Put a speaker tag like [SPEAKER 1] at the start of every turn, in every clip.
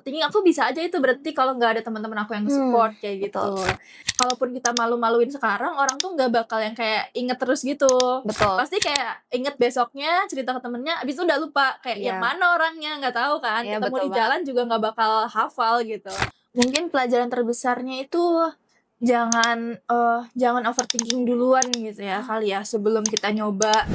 [SPEAKER 1] thinking aku bisa aja itu berhenti kalau nggak ada teman-teman aku yang support kayak
[SPEAKER 2] Betul.
[SPEAKER 1] gitu. Kalaupun kita malu-maluin sekarang, orang tuh nggak bakal yang kayak inget terus gitu.
[SPEAKER 2] Betul.
[SPEAKER 1] Pasti kayak inget besoknya cerita ke temennya, abis itu udah lupa kayak yang
[SPEAKER 2] Iya.
[SPEAKER 1] mana orangnya nggak tahu kan.
[SPEAKER 2] Iya,
[SPEAKER 1] Ketemu
[SPEAKER 2] betul
[SPEAKER 1] di
[SPEAKER 2] banget.
[SPEAKER 1] jalan juga nggak bakal hafal gitu. Mungkin pelajaran terbesarnya itu jangan overthinking duluan gitu ya kali ya sebelum kita nyoba.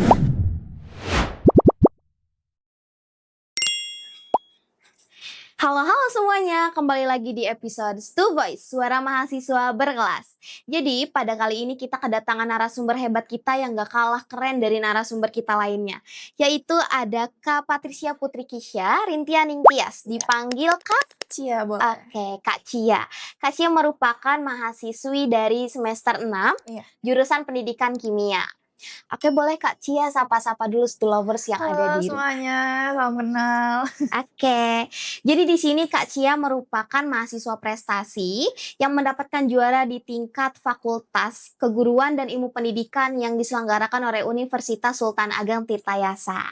[SPEAKER 2] Halo semuanya, kembali lagi di episode Stu Voice, suara mahasiswa berkelas. Jadi pada kali ini kita kedatangan narasumber hebat kita yang gak kalah keren dari narasumber kita lainnya. Yaitu ada Kak Patricia Putri Kisya Rintia Ningtyas, dipanggil Kak
[SPEAKER 1] Cia boleh.
[SPEAKER 2] Oke, Kak Cia. Kak Cia merupakan mahasiswi dari semester 6, jurusan pendidikan kimia. Oke, boleh Kak Cia sapa-sapa dulu Stu Lovers yang ada
[SPEAKER 1] Halo
[SPEAKER 2] di
[SPEAKER 1] semuanya, salam kenal.
[SPEAKER 2] Oke, jadi di sini Kak Cia merupakan mahasiswa prestasi yang mendapatkan juara di tingkat Fakultas Keguruan dan Ilmu Pendidikan yang diselenggarakan oleh Universitas Sultan Ageng Tirtayasa.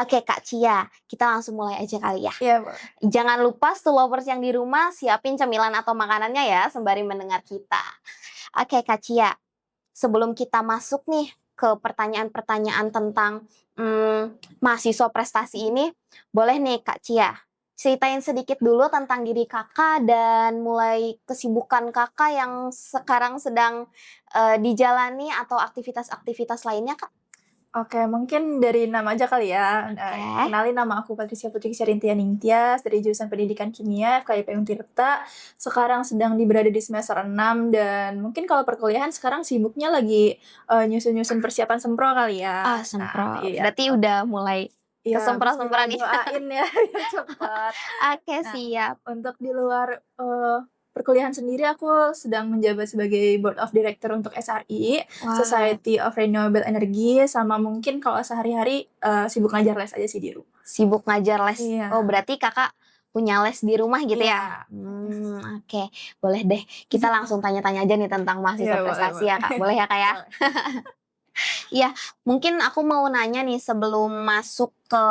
[SPEAKER 2] Oke Kak Cia, kita langsung mulai aja kali ya.
[SPEAKER 1] Iya boleh.
[SPEAKER 2] Jangan lupa Stu Lovers yang di rumah siapin cemilan atau makanannya ya sembari mendengar kita. Oke Kak Cia, sebelum kita masuk nih ke pertanyaan-pertanyaan tentang mahasiswa prestasi ini, boleh nih Kak Cia, ceritain sedikit dulu tentang diri kakak dan mulai kesibukan kakak yang sekarang sedang dijalani atau aktivitas-aktivitas lainnya Kak.
[SPEAKER 1] Oke, mungkin dari nama aja kali ya. Kenalin, nama aku Patricia Putri Kisya Rintia Ningtyas dari jurusan Pendidikan Kimia FKIP Untirta. Sekarang sedang berada di semester 6 dan mungkin kalau perkuliahan sekarang sibuknya lagi nyusun-nyusun persiapan sempro kali ya.
[SPEAKER 2] Sempro.
[SPEAKER 1] Iya.
[SPEAKER 2] Berarti udah mulai kesempro-semproan
[SPEAKER 1] Bismillah, doain ya biar cepat.
[SPEAKER 2] Oke, siap.
[SPEAKER 1] Untuk di luar perkuliahan sendiri aku sedang menjabat sebagai Board of Director untuk SRI, Society of Renewable Energy, sama mungkin kalau sehari-hari sibuk ngajar les aja sih di rumah.
[SPEAKER 2] Sibuk ngajar les.
[SPEAKER 1] Iya.
[SPEAKER 2] Oh, berarti kakak punya les di rumah gitu ya? Oke, boleh deh. Kita langsung tanya-tanya aja nih tentang mahasiswa prestasi ya Kak. Boleh ya Kak ya? Iya, mungkin aku mau nanya nih sebelum masuk ke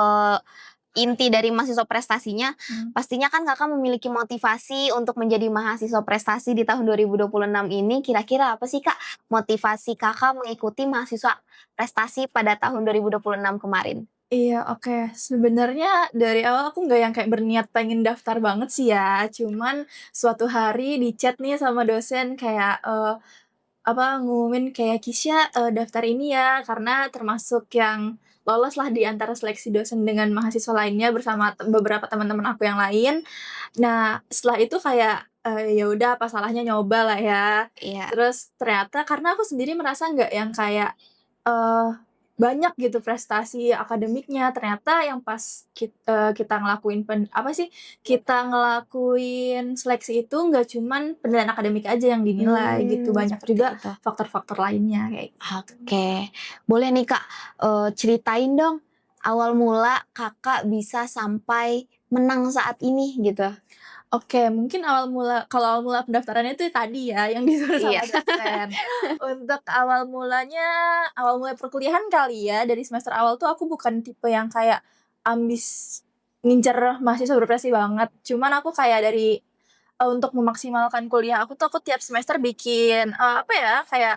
[SPEAKER 2] inti dari mahasiswa prestasinya, pastinya kan kakak memiliki motivasi untuk menjadi mahasiswa prestasi di tahun 2026 ini. Kira-kira apa sih Kak motivasi kakak mengikuti mahasiswa prestasi pada tahun 2026 kemarin?
[SPEAKER 1] Iya, oke. Sebenarnya dari awal aku nggak yang kayak berniat pengen daftar banget sih ya, cuman suatu hari di chat nih sama dosen kayak, ngumumin kayak, "Kisya, daftar ini ya," karena termasuk yang lolos lah di antara seleksi dosen dengan mahasiswa lainnya bersama beberapa teman-teman aku yang lain. Nah, setelah itu kayak, ya udah apa salahnya nyoba lah ya.
[SPEAKER 2] Iya.
[SPEAKER 1] Terus ternyata karena aku sendiri merasa nggak yang kayak, banyak gitu prestasi akademiknya, ternyata yang pas kita ngelakuin kita ngelakuin seleksi itu nggak cuman penilaian akademik aja yang dinilai gitu, banyak juga faktor-faktor lainnya kayak gitu.
[SPEAKER 2] Oke, boleh nih Kak, ceritain dong awal mula Kakak bisa sampai menang saat ini gitu.
[SPEAKER 1] Oke, mungkin kalau awal mula pendaftarannya itu tadi ya, yang disuruh sama dosen. Untuk awal mula perkuliahan kali ya, dari semester awal tuh aku bukan tipe yang kayak ambis ngincer mahasiswa berprestasi banget. Cuman aku kayak untuk memaksimalkan kuliah aku tuh aku tiap semester bikin, kayak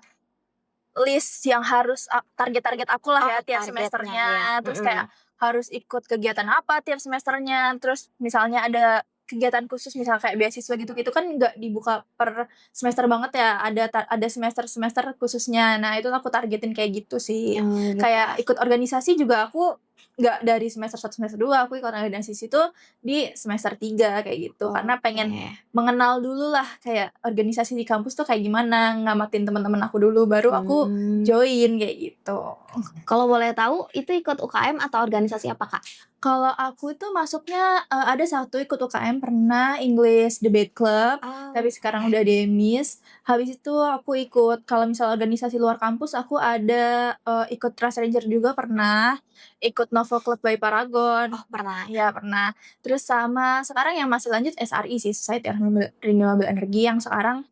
[SPEAKER 1] list yang harus target-target aku lah ya tiap semesternya. Terus kayak harus ikut kegiatan apa tiap semesternya, terus misalnya ada kegiatan khusus misal kayak beasiswa gitu-gitu kan nggak dibuka per semester banget ya, ada semester-semester khususnya. Nah, itu aku targetin kayak gitu sih. Kayak ikut organisasi juga aku nggak dari semester 1, semester 2, aku ikut organisasi itu di semester 3 kayak gitu. Karena pengen mengenal dulu lah kayak organisasi di kampus tuh kayak gimana, ngamatin teman-teman aku dulu baru aku join kayak gitu.
[SPEAKER 2] Kalau boleh tahu itu ikut UKM atau organisasi apa Kak?
[SPEAKER 1] Kalau aku itu masuknya ada satu ikut UKM pernah, English Debate Club, tapi sekarang udah demis. Habis itu aku ikut kalau misal organisasi luar kampus aku ada ikut Trust Ranger juga pernah, ikut Novo Club by Paragon.
[SPEAKER 2] Oh, pernah.
[SPEAKER 1] Iya pernah. Terus sama sekarang yang masih lanjut SRI sih, Society of Renewable Energy yang sekarang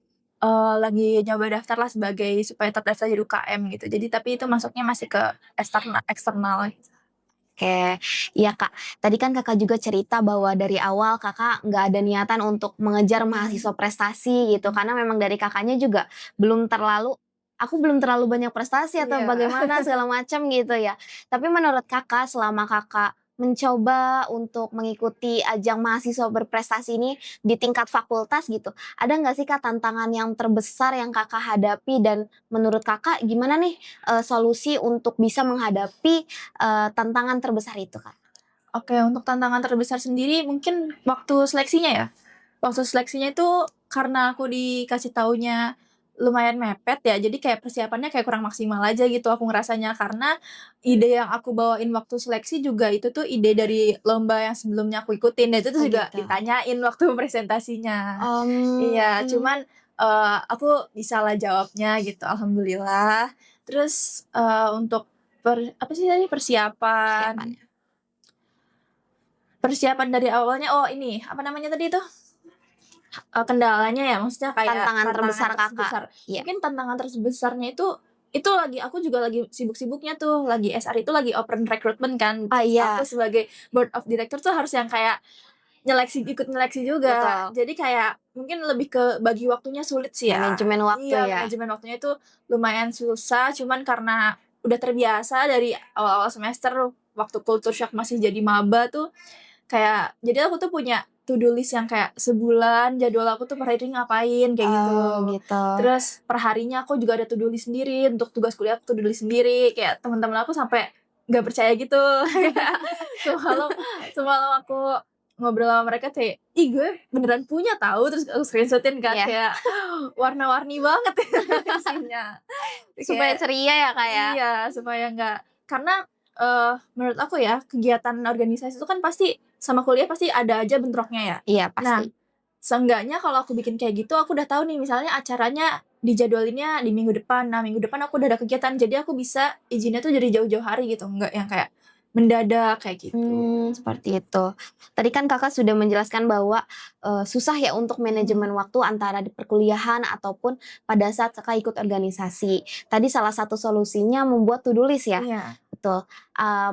[SPEAKER 1] lagi nyoba daftar lah supaya terdaftar jadi UKM gitu. Jadi tapi itu masuknya masih ke eksternal gitu.
[SPEAKER 2] Oke, iya Kak. Tadi kan Kakak juga cerita bahwa dari awal Kakak nggak ada niatan untuk mengejar mahasiswa prestasi gitu, karena memang dari Kakaknya juga belum terlalu, "Aku belum terlalu banyak prestasi," atau
[SPEAKER 1] Iya.
[SPEAKER 2] bagaimana segala macam gitu ya. Tapi menurut Kakak selama Kakak mencoba untuk mengikuti ajang mahasiswa berprestasi ini di tingkat fakultas gitu, ada nggak sih Kak tantangan yang terbesar yang Kakak hadapi dan menurut Kakak gimana nih, solusi untuk bisa menghadapi tantangan terbesar itu, Kak?
[SPEAKER 1] Oke, untuk tantangan terbesar sendiri mungkin waktu seleksinya ya. Waktu seleksinya itu karena aku dikasih taunya lumayan mepet ya, jadi kayak persiapannya kayak kurang maksimal aja gitu aku ngerasanya. Karena ide yang aku bawain waktu seleksi juga itu tuh ide dari lomba yang sebelumnya aku ikutin, dan itu tuh
[SPEAKER 2] Oh
[SPEAKER 1] juga
[SPEAKER 2] gitu.
[SPEAKER 1] ditanyain waktu presentasinya. Iya,
[SPEAKER 2] Mmm,
[SPEAKER 1] cuman, aku bisalah jawabnya gitu, alhamdulillah. Terus, untuk apa sih tadi, persiapan
[SPEAKER 2] persiapannya.
[SPEAKER 1] persiapan dari awalnya, oh ini, apa namanya tadi itu, kendalanya ya, maksudnya kayak
[SPEAKER 2] Tantangan
[SPEAKER 1] tantangan
[SPEAKER 2] terbesar Kakak?
[SPEAKER 1] terbesar.
[SPEAKER 2] Iya.
[SPEAKER 1] Mungkin tantangan terbesarnya itu lagi aku juga lagi sibuk-sibuknya tuh, lagi SR itu lagi open recruitment kan,
[SPEAKER 2] Oh
[SPEAKER 1] terus aku
[SPEAKER 2] iya,
[SPEAKER 1] sebagai board of director tuh harus yang kayak ikut nyeleksi juga.
[SPEAKER 2] betul.
[SPEAKER 1] Jadi kayak mungkin lebih ke bagi waktunya sulit sih ya.
[SPEAKER 2] Manajemen waktu
[SPEAKER 1] Iya,
[SPEAKER 2] ya?
[SPEAKER 1] manajemen waktunya itu lumayan susah, cuman karena udah terbiasa dari awal-awal semester waktu culture shock masih jadi maba tuh, kayak jadi aku tuh punya to do list yang kayak sebulan jadwal aku tuh per hari ini ngapain, kayak gitu.
[SPEAKER 2] Oh gitu.
[SPEAKER 1] Terus per harinya aku juga ada to do list sendiri, untuk tugas kuliah aku to do list sendiri, kayak teman-teman aku sampai nggak percaya gitu. Kayak semalam semalam aku ngobrol sama mereka kayak, "Ih gue beneran punya tahu," terus aku screenshot-in kan
[SPEAKER 2] Iya,
[SPEAKER 1] kayak warna-warni banget isinya.
[SPEAKER 2] supaya
[SPEAKER 1] Kayak
[SPEAKER 2] ceria ya, Kak, ya?
[SPEAKER 1] iya, supaya nggak karena, menurut aku ya, kegiatan organisasi itu kan pasti sama kuliah pasti ada aja bentroknya ya.
[SPEAKER 2] Iya pasti.
[SPEAKER 1] Nah, seenggaknya kalau aku bikin kayak gitu, aku udah tahu nih misalnya acaranya dijadwalinnya di minggu depan. Nah, minggu depan aku udah ada kegiatan, jadi aku bisa izinnya tuh dari jauh-jauh hari gitu, nggak yang kayak mendadak kayak gitu.
[SPEAKER 2] Seperti itu. Tadi kan Kakak sudah menjelaskan bahwa, susah ya untuk
[SPEAKER 1] Mhm.
[SPEAKER 2] manajemen waktu antara di perkuliahan ataupun pada saat Kakak ikut organisasi. Tadi salah satu solusinya membuat to do list ya?
[SPEAKER 1] Iya.
[SPEAKER 2] Betul.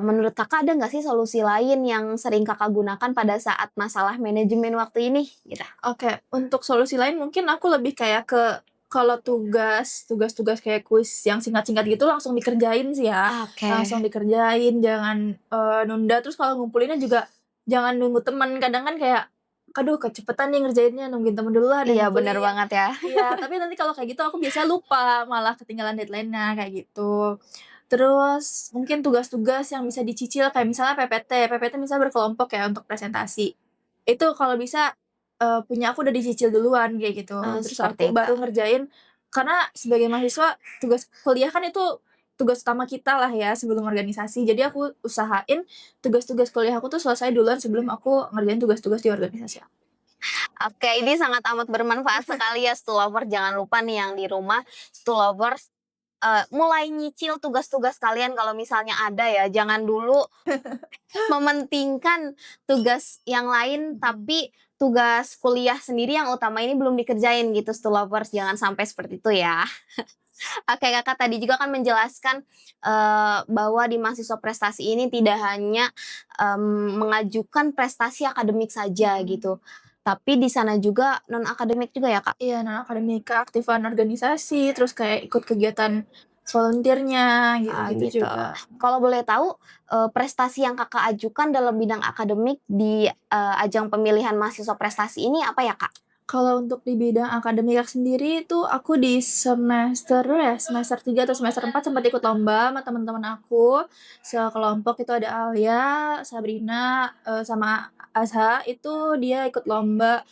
[SPEAKER 2] Menurut Kakak ada nggak sih solusi lain yang sering Kakak gunakan pada saat masalah manajemen waktu ini? Gitu.
[SPEAKER 1] Oke, untuk solusi lain mungkin aku lebih kayak ke kalau tugas-tugas kayak kuis yang singkat-singkat gitu langsung dikerjain sih ya,
[SPEAKER 2] Oke.
[SPEAKER 1] langsung dikerjain jangan, nunda, terus kalau ngumpulinnya juga jangan nunggu temen, kadang kan kayak, "Aduh kecepatan nih ngerjainnya, nungguin temen dulu lah dan
[SPEAKER 2] Iya bener
[SPEAKER 1] ngumpulin."
[SPEAKER 2] banget ya.
[SPEAKER 1] Iya, tapi nanti kalau kayak gitu aku biasanya lupa, malah ketinggalan deadline-nya, kayak gitu. Terus mungkin tugas-tugas yang bisa dicicil kayak misalnya PPT misalnya berkelompok ya untuk presentasi. Itu kalau bisa, punya aku udah dicicil duluan kayak gitu, terus
[SPEAKER 2] Seperti
[SPEAKER 1] aku
[SPEAKER 2] itu.
[SPEAKER 1] baru ngerjain karena sebagai mahasiswa tugas kuliah kan itu tugas utama kita lah ya sebelum organisasi. Jadi aku usahain tugas-tugas kuliah aku tuh selesai duluan sebelum aku ngerjain tugas-tugas di organisasi aku.
[SPEAKER 2] Oke, ini sangat amat bermanfaat sekali ya Stoolovers, jangan lupa nih yang di rumah, Stoolovers, mulai nyicil tugas-tugas kalian kalau misalnya ada ya, jangan dulu mementingkan tugas yang lain,
[SPEAKER 1] Mhm.
[SPEAKER 2] tapi tugas kuliah sendiri yang utama ini belum dikerjain gitu Stoolovers, jangan sampai seperti itu ya. Oke Kakak tadi juga kan menjelaskan, bahwa di mahasiswa prestasi ini tidak hanya, mengajukan prestasi akademik saja
[SPEAKER 1] Mhm.
[SPEAKER 2] gitu, tapi di sana juga non akademik juga ya, Kak?
[SPEAKER 1] Iya, non-akademik, keaktifan organisasi, terus kayak ikut kegiatan volunteer-nya,
[SPEAKER 2] Ah,
[SPEAKER 1] gitu-gitu
[SPEAKER 2] gitu.
[SPEAKER 1] juga.
[SPEAKER 2] Kalau boleh tahu, prestasi yang Kakak ajukan dalam bidang akademik di, ajang pemilihan mahasiswa prestasi ini apa ya, Kak?
[SPEAKER 1] Kalau untuk di bidang akademik sendiri itu aku di semester 3 atau semester 4 sempat ikut lomba sama teman-teman aku, sekelompok itu ada Alia, Sabrina, sama Azha, itu dia ikut lomba,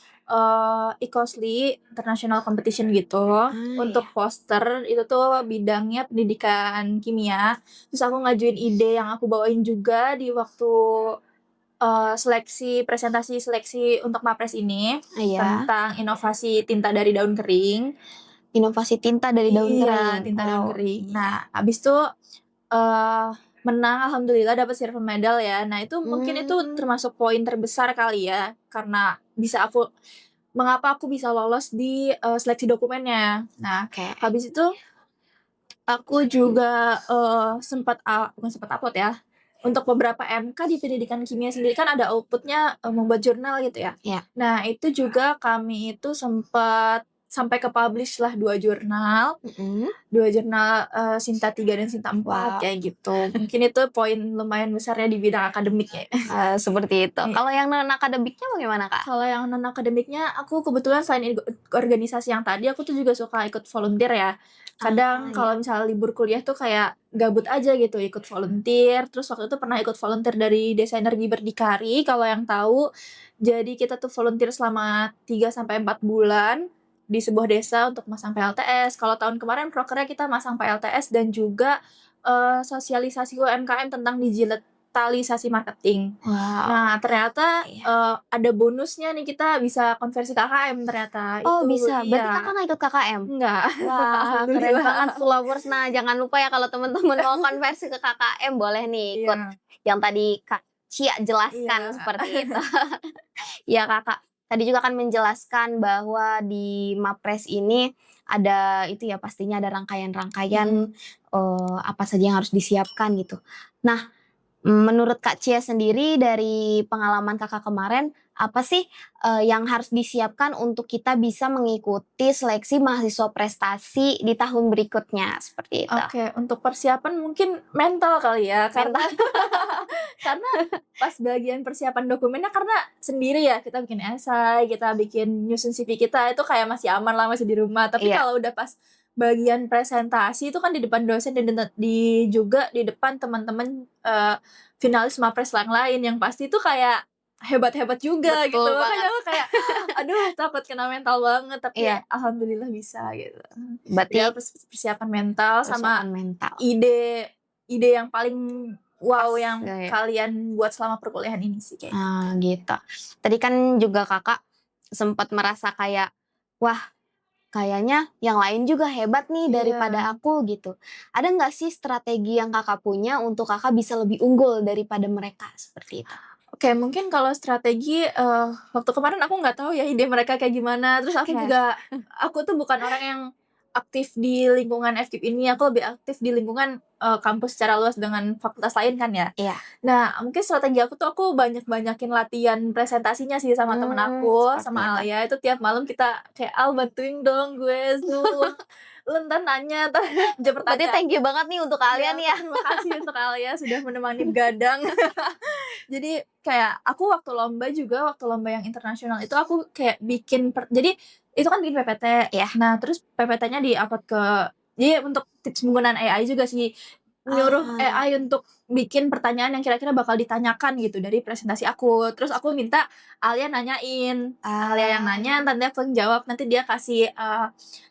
[SPEAKER 1] ICOSLI, International Competition gitu,
[SPEAKER 2] Ah,
[SPEAKER 1] untuk
[SPEAKER 2] iya.
[SPEAKER 1] poster, itu tuh bidangnya pendidikan kimia, terus aku ngajuin ide yang aku bawain juga di waktu presentasi seleksi untuk MAPRES ini,
[SPEAKER 2] Iya,
[SPEAKER 1] tentang inovasi tinta dari daun kering.
[SPEAKER 2] inovasi tinta dari daun
[SPEAKER 1] Iya,
[SPEAKER 2] kering.
[SPEAKER 1] tinta daun
[SPEAKER 2] Oh,
[SPEAKER 1] kering. Nah, habis itu, eee, menang alhamdulillah dapat silver medal ya. Nah, itu mungkin itu
[SPEAKER 2] mmm,
[SPEAKER 1] termasuk poin terbesar kali ya, karena mengapa aku bisa lolos di, seleksi dokumennya. Nah,
[SPEAKER 2] oke.
[SPEAKER 1] habis itu aku juga, bukan sempat upload ya, untuk beberapa MK di pendidikan kimia sendiri kan ada output-nya, membuat jurnal gitu ya.
[SPEAKER 2] Iya.
[SPEAKER 1] Nah, itu juga kami itu sempat sampai ke-publish lah 2 jurnal. 2 jurnal, Sinta 3 dan Sinta 4
[SPEAKER 2] Wow.
[SPEAKER 1] kayak gitu. Mungkin itu poin lumayan besarnya di bidang akademiknya ya.
[SPEAKER 2] Seperti itu.
[SPEAKER 1] Iya.
[SPEAKER 2] Kalau yang non-akademiknya bagaimana, Kak?
[SPEAKER 1] Kalau yang non-akademiknya, aku kebetulan selain organisasi yang tadi, aku tuh juga suka ikut volunteer ya. Kadang kalau misalnya libur kuliah tuh kayak gabut aja gitu ikut volunteer. Terus waktu itu pernah ikut volunteer dari Desa Energi Berdikari kalau yang tahu. Jadi kita tuh volunteer selama 3 sampai 4 bulan di sebuah desa untuk masang PLTS. Kalau tahun kemarin prokernya kita masang PLTS dan juga sosialisasi UMKM tentang digitalisasi marketing.
[SPEAKER 2] Wow.
[SPEAKER 1] Nah, ternyata ada bonusnya nih, kita bisa konversi KKM ternyata.
[SPEAKER 2] Oh,
[SPEAKER 1] Itu
[SPEAKER 2] bisa. Berarti
[SPEAKER 1] iya.
[SPEAKER 2] Kakak nggak ikut KKM?
[SPEAKER 1] Enggak.
[SPEAKER 2] Wah, keren banget Followers. Nah, jangan lupa ya kalau teman-teman mau konversi ke KKM boleh nih ikut yang tadi Kak Cia jelaskan seperti itu. Ya, Kakak. Tadi juga kan menjelaskan bahwa di Mapres ini ada itu ya, pastinya ada rangkaian-rangkaian apa saja yang harus disiapkan gitu. Nah, menurut Kak Cia sendiri dari pengalaman Kakak kemarin, apa sih yang harus disiapkan untuk kita bisa mengikuti seleksi mahasiswa prestasi di tahun berikutnya seperti itu?
[SPEAKER 1] Oke, untuk persiapan mungkin mental kali ya, karena pas bagian persiapan dokumennya karena sendiri ya, kita bikin esai, kita bikin nyusun CV kita itu kayak masih aman lah, masih di rumah. Tapi kalau udah pas bagian presentasi itu kan di depan dosen dan juga di depan teman-teman finalis Mapres yang lain yang pasti itu kayak hebat-hebat juga.
[SPEAKER 2] Betul
[SPEAKER 1] gitu.
[SPEAKER 2] banget.
[SPEAKER 1] Makanya aku kayak aduh takut kena mental banget, tapi alhamdulillah bisa gitu.
[SPEAKER 2] Berarti
[SPEAKER 1] ya persiapan mental sama
[SPEAKER 2] mental.
[SPEAKER 1] ide yang paling wow yang kalian buat selama perkuliahan ini sih kayaknya.
[SPEAKER 2] Gitu. Tadi kan juga Kakak sempat merasa kayak, wah kayaknya yang lain juga hebat nih daripada aku gitu. Ada nggak sih strategi yang Kakak punya untuk Kakak bisa lebih unggul daripada mereka seperti itu?
[SPEAKER 1] Oke, mungkin kalau strategi, waktu kemarin aku nggak tahu ya ide mereka kayak gimana. Terus aku tuh bukan orang yang aktif di lingkungan FKIP ini, aku lebih aktif di lingkungan kampus secara luas dengan fakultas lain kan ya.
[SPEAKER 2] Iya.
[SPEAKER 1] Nah, mungkin strategi aku tuh aku banyakin latihan presentasinya sih sama temen aku, sama Alia. Itu tiap malam kita kayak, "Al, bantuin dong gue Zoom. Lu entar nanya, entar jawab pertanyaan."
[SPEAKER 2] Berarti thank you banget nih untuk kalian ya.
[SPEAKER 1] Terima kasih untuk Alia sudah menemani begadang. Jadi kayak aku waktu lomba yang internasional itu aku kayak bikin jadi itu kan bikin PPT. Nah, terus PPT-nya di-upload jadi untuk tips penggunaan AI juga sih. Nyuruh AI untuk bikin pertanyaan yang kira-kira bakal ditanyakan gitu dari presentasi aku. Terus aku minta Alia nanyain. Alia yang nanya, nanti aku yang jawab. Nanti dia kasih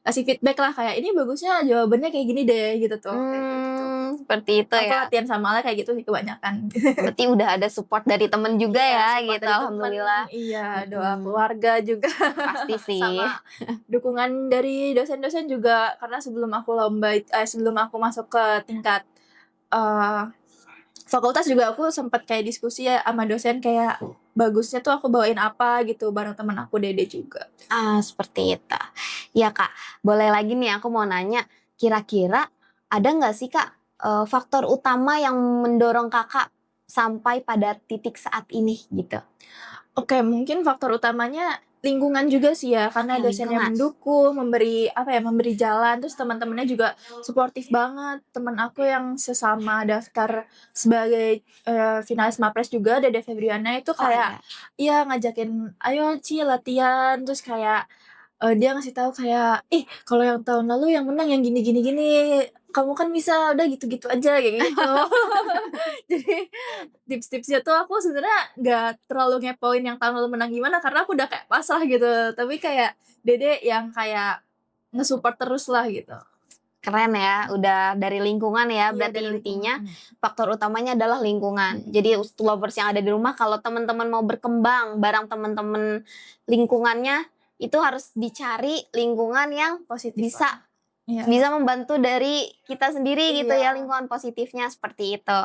[SPEAKER 1] feedback lah kayak, "Ini bagusnya jawabannya kayak gini deh," gitu tuh. Kayak gitu.
[SPEAKER 2] Seperti itu
[SPEAKER 1] Aku
[SPEAKER 2] ya.
[SPEAKER 1] latihan sama Alia kayak gitu sih kebanyakan.
[SPEAKER 2] Berarti udah ada support dari temen juga ya
[SPEAKER 1] Support
[SPEAKER 2] gitu,
[SPEAKER 1] dari
[SPEAKER 2] alhamdulillah.
[SPEAKER 1] temen, iya, doa keluarga juga.
[SPEAKER 2] Pasti sih.
[SPEAKER 1] Sama dukungan dari dosen-dosen juga karena sebelum aku masuk ke tingkat fakultas juga aku sempat kayak diskusi ya sama dosen kayak bagusnya tuh aku bawain apa gitu bareng temen aku Dede juga.
[SPEAKER 2] Seperti itu. Ya Kak, boleh lagi nih aku mau nanya, kira-kira ada nggak sih Kak faktor utama yang mendorong Kakak sampai pada titik saat ini gitu?
[SPEAKER 1] Oke, mungkin faktor utamanya lingkungan juga sih ya, karena dosennya mendukung, memberi jalan, terus teman-temannya juga suportif banget. Temen aku yang sesama daftar sebagai finalis Mapres juga, Dede Febriana itu kayak ngajakin, "Ayo Ci latihan," terus kayak dia ngasih tahu kayak, "Ih, kalau yang tahun lalu yang menang yang gini gini gini, kamu kan bisa, udah gitu-gitu aja," kayak gitu. Jadi tips-tipsnya tuh aku sebenarnya nggak terlalu ngepoin yang tahun lalu menang gimana karena aku udah kayak pasrah gitu. Tapi kayak Dede yang kayak nge-support terus lah gitu.
[SPEAKER 2] Keren ya, udah dari lingkungan ya. Berarti intinya faktor utamanya adalah lingkungan. Jadi lovers yang ada di rumah kalau teman-teman mau berkembang bareng teman-teman lingkungannya itu harus dicari lingkungan yang
[SPEAKER 1] Positif
[SPEAKER 2] bisa membantu dari kita sendiri gitu ya, lingkungan positifnya seperti itu.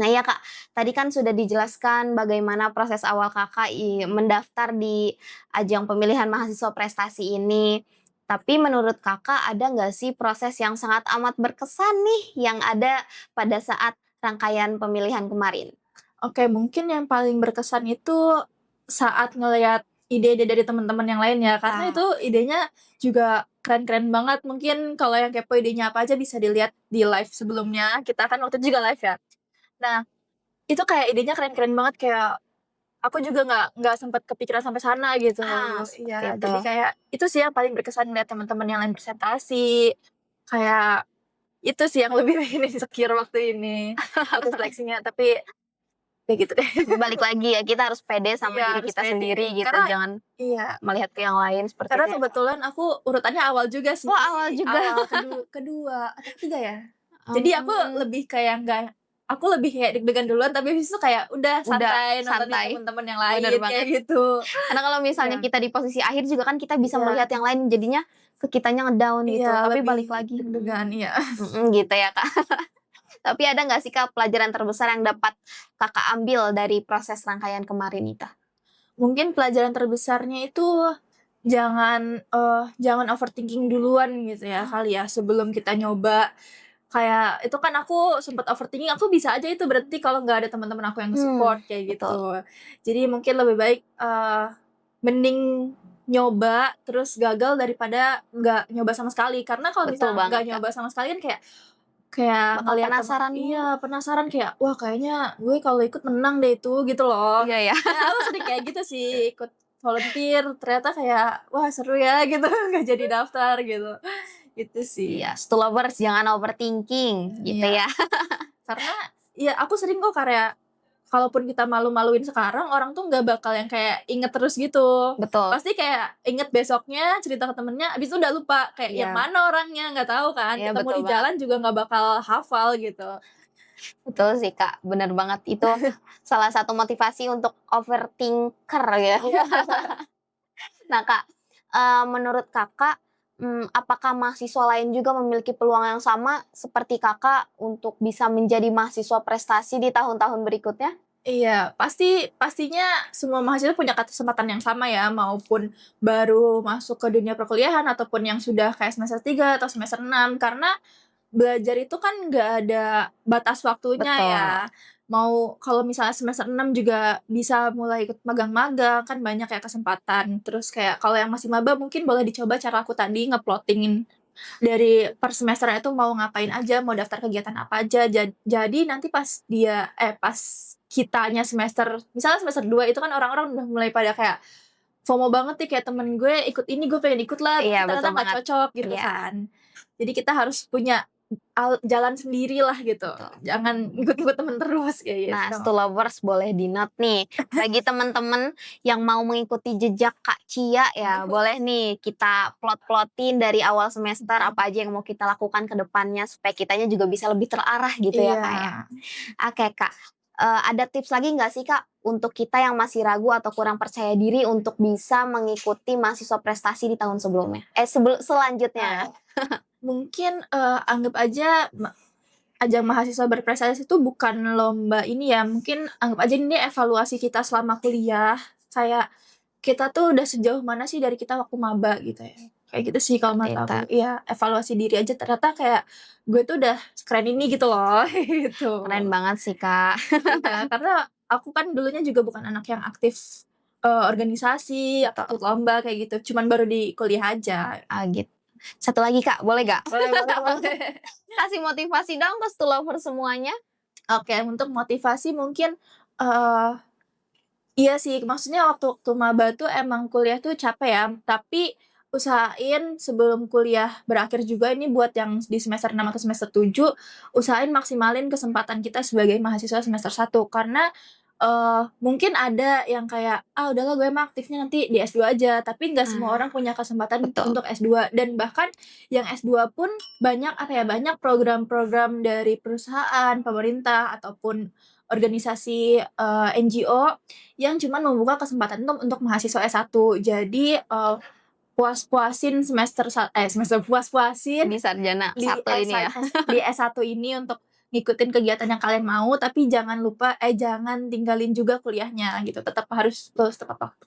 [SPEAKER 2] Nah ya Kak, tadi kan sudah dijelaskan bagaimana proses awal Kakak mendaftar di ajang pemilihan mahasiswa prestasi ini. Tapi menurut Kakak ada nggak sih proses yang sangat amat berkesan nih yang ada pada saat rangkaian pemilihan kemarin?
[SPEAKER 1] Oke, mungkin yang paling berkesan itu saat ngelihat ide-ide dari teman-teman yang lain ya, karena itu idenya juga keren-keren banget. Mungkin kalau yang kepo idenya apa aja bisa dilihat di live sebelumnya, kita kan waktu itu juga live ya. Nah, itu kayak idenya keren-keren banget, kayak aku juga nggak sempet kepikiran sampai sana gitu.
[SPEAKER 2] Seperti
[SPEAKER 1] Iya,
[SPEAKER 2] itu.
[SPEAKER 1] jadi kayak itu sih yang paling berkesan ngeliat teman-teman yang lain presentasi, kayak itu sih yang lebih bikin insecure waktu ini, waktu seleksinya. Tapi ya gitu deh.
[SPEAKER 2] Balik lagi ya, kita harus pede sama
[SPEAKER 1] Iya,
[SPEAKER 2] diri
[SPEAKER 1] harus
[SPEAKER 2] kita
[SPEAKER 1] pede.
[SPEAKER 2] sendiri gitu,
[SPEAKER 1] Karena
[SPEAKER 2] jangan
[SPEAKER 1] iya,
[SPEAKER 2] melihat ke yang lain seperti
[SPEAKER 1] karena
[SPEAKER 2] itu ya, Kak?
[SPEAKER 1] kebetulan aku urutannya awal juga sih.
[SPEAKER 2] Oh, awal juga.
[SPEAKER 1] Awal, kedua atau ketiga ya. Jadi aku lebih kayak aku lebih kayak deg-degan duluan, tapi habis itu kayak udah
[SPEAKER 2] Udah
[SPEAKER 1] santai nontonin
[SPEAKER 2] santai,
[SPEAKER 1] teman-teman yang
[SPEAKER 2] bener
[SPEAKER 1] lain kayak
[SPEAKER 2] banget.
[SPEAKER 1] gitu.
[SPEAKER 2] Karena kalau misalnya
[SPEAKER 1] Iya.
[SPEAKER 2] kita di posisi akhir juga kan kita bisa
[SPEAKER 1] Iya.
[SPEAKER 2] melihat yang lain, jadinya ke kitanya nge-down gitu.
[SPEAKER 1] Iya,
[SPEAKER 2] Tapi
[SPEAKER 1] lebih
[SPEAKER 2] balik lagi
[SPEAKER 1] deg-degan, iya.
[SPEAKER 2] gitu ya, Kak. Tapi ada nggak sih, Kak, pelajaran terbesar yang dapat Kakak ambil dari proses rangkaian kemarin itu?
[SPEAKER 1] Mungkin pelajaran terbesarnya itu jangan overthinking duluan gitu ya kali ya, sebelum kita nyoba. Kayak itu kan aku sempet overthinking, aku bisa aja itu berhenti kalau nggak ada teman-teman aku yang support kayak
[SPEAKER 2] Betul.
[SPEAKER 1] gitu. Jadi mungkin lebih baik, mending nyoba terus gagal daripada nggak nyoba sama sekali. Karena kalau
[SPEAKER 2] Betul
[SPEAKER 1] misalnya nggak
[SPEAKER 2] banget, Kak.
[SPEAKER 1] nyoba sama sekali kan kayak
[SPEAKER 2] Bakal
[SPEAKER 1] ngelihat
[SPEAKER 2] penasaran mulu.
[SPEAKER 1] iya, penasaran kayak, "Wah, kayaknya gue kalau ikut menang deh itu," gitu loh.
[SPEAKER 2] Iya ya.
[SPEAKER 1] Nah, aku sering kayak gitu sih, ikut volunteer, ternyata kayak, "Wah, seru ya," gitu, nggak jadi daftar gitu. Itu sih.
[SPEAKER 2] Iya, Stoolovers jangan overthinking gitu
[SPEAKER 1] Iya,
[SPEAKER 2] ya.
[SPEAKER 1] karena ya aku sering kok kayak kalaupun kita malu-maluin sekarang, orang tuh nggak bakal yang kayak inget terus gitu.
[SPEAKER 2] Betul.
[SPEAKER 1] Pasti kayak inget besoknya, cerita ke temennya, abis itu udah lupa, kayak yang
[SPEAKER 2] Iya.
[SPEAKER 1] mana orangnya, nggak tahu kan,
[SPEAKER 2] Iya,
[SPEAKER 1] ketemu
[SPEAKER 2] betul
[SPEAKER 1] di
[SPEAKER 2] banget.
[SPEAKER 1] jalan juga nggak bakal hafal gitu.
[SPEAKER 2] Betul sih, Kak, bener banget. Itu salah satu motivasi untuk overthinker ya. Nah, Kak, menurut Kakak, apakah mahasiswa lain juga memiliki peluang yang sama seperti Kakak untuk bisa menjadi mahasiswa prestasi di tahun-tahun berikutnya?
[SPEAKER 1] Iya, pastinya semua mahasiswa punya kesempatan yang sama ya, maupun baru masuk ke dunia perkuliahan ataupun yang sudah kayak semester 3 atau semester 6 karena belajar itu kan nggak ada batas waktunya ya.
[SPEAKER 2] Betul.
[SPEAKER 1] Mau kalau misalnya semester 6 juga bisa mulai ikut magang-magang, kan banyak ya kesempatan. Terus kayak kalau yang masih maba mungkin boleh dicoba cara aku tadi nge-plotting dari per semesternya itu mau ngapain aja, mau daftar kegiatan apa aja. Jadi nanti pas kitanya misalnya semester 2 itu kan orang-orang udah mulai pada kayak FOMO banget nih, kayak temen gue ikut ini, gue pengen ikut lah,
[SPEAKER 2] Iya,
[SPEAKER 1] tapi ternyata
[SPEAKER 2] betul
[SPEAKER 1] nggak
[SPEAKER 2] banget.
[SPEAKER 1] cocok gitu
[SPEAKER 2] Iya,
[SPEAKER 1] kan. Jadi kita harus punya jalan sendiri lah gitu,
[SPEAKER 2] betul.
[SPEAKER 1] jangan ikut-ikut temen terus kayak
[SPEAKER 2] Nah,
[SPEAKER 1] gitu.
[SPEAKER 2] Stoolovers boleh di-note nih. Bagi teman-teman yang mau mengikuti jejak Kak Cia ya, boleh nih kita plot-plotin dari awal semester apa aja yang mau kita lakukan ke depannya supaya kitanya juga bisa lebih terarah gitu ya,
[SPEAKER 1] Iya.
[SPEAKER 2] Kak, ya. Oke, Kak, ada tips lagi nggak sih, Kak, untuk kita yang masih ragu atau kurang percaya diri untuk bisa mengikuti mahasiswa prestasi di tahun sebelumnya? Selanjutnya.
[SPEAKER 1] Mungkin, anggap aja ajang mahasiswa berprestasi itu bukan lomba ini ya, mungkin anggap aja ini evaluasi kita selama kuliah, kayak kita tuh udah sejauh mana sih dari kita waktu maba gitu ya. Kayak gitu sih kalau
[SPEAKER 2] Seperti
[SPEAKER 1] menurut
[SPEAKER 2] itu.
[SPEAKER 1] aku. Iya, evaluasi diri aja ternyata kayak gue tuh udah sekeren ini gitu loh, gitu.
[SPEAKER 2] Keren banget sih, Kak.
[SPEAKER 1] Iya, karena aku kan dulunya juga bukan anak yang aktif, organisasi atau
[SPEAKER 2] Betul.
[SPEAKER 1] ikut lomba kayak gitu, cuman baru di kuliah aja.
[SPEAKER 2] Gitu. Satu lagi, Kak, boleh nggak?
[SPEAKER 1] Boleh, boleh, boleh.
[SPEAKER 2] Kasih motivasi dong ke Stoolovers semuanya.
[SPEAKER 1] Oke, untuk motivasi mungkin, eee, iya sih, maksudnya waktu maba tuh emang kuliah tuh capek ya, tapi usahain sebelum kuliah berakhir juga ini buat yang di semester 6 atau semester 7, usahain maksimalin kesempatan kita sebagai mahasiswa semester 1 karena, mungkin ada yang kayak, "Ah, udahlah gue mah aktifnya nanti di S2 aja," tapi nggak semua orang punya kesempatan
[SPEAKER 2] Betul.
[SPEAKER 1] untuk S2 dan bahkan yang S2 pun banyak program-program dari perusahaan, pemerintah, ataupun organisasi, NGO yang cuman membuka kesempatan untuk mahasiswa S1. Jadi, puas-puasin
[SPEAKER 2] Di sarjana
[SPEAKER 1] di
[SPEAKER 2] satu ini ya.
[SPEAKER 1] S1 ini untuk ngikutin kegiatan yang kalian mau, tapi jangan jangan tinggalin juga kuliahnya gitu, tetap harus lulus tepat waktu.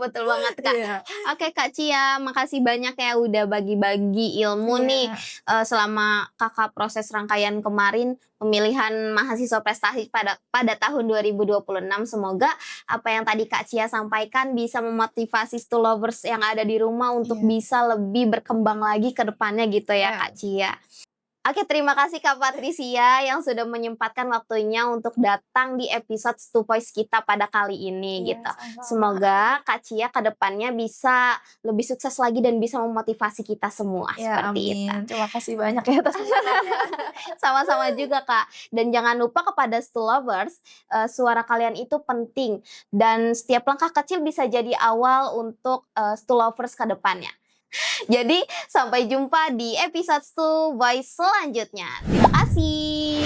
[SPEAKER 2] Betul banget, Kak.
[SPEAKER 1] Iya.
[SPEAKER 2] Oke, Kak Cia, makasih banyak ya udah bagi-bagi ilmu nih,
[SPEAKER 1] Iya.
[SPEAKER 2] selama Kakak proses rangkaian kemarin pemilihan mahasiswa prestasi pada tahun 2026. Semoga apa yang tadi Kak Cia sampaikan bisa memotivasi Stulovers yang ada di rumah untuk
[SPEAKER 1] Iya.
[SPEAKER 2] bisa lebih berkembang lagi ke depannya gitu ya,
[SPEAKER 1] Iya.
[SPEAKER 2] Kak Cia. Oke, terima kasih Kak Patricia yang sudah menyempatkan waktunya untuk datang di episode Stu Voice kita pada kali ini
[SPEAKER 1] Iya,
[SPEAKER 2] gitu.
[SPEAKER 1] sama-sama.
[SPEAKER 2] Semoga Kak Cia ke depannya bisa lebih sukses lagi dan bisa memotivasi kita semua
[SPEAKER 1] Ya,
[SPEAKER 2] seperti itu.
[SPEAKER 1] amin. Terima kasih banyak ya atas undangannya.
[SPEAKER 2] Sama-sama juga Kak. Dan jangan lupa kepada Stu Lovers, suara kalian itu penting dan setiap langkah kecil bisa jadi awal untuk Stu Lovers ke depannya. Jadi sampai jumpa di episode Stu Voice selanjutnya. Terima kasih.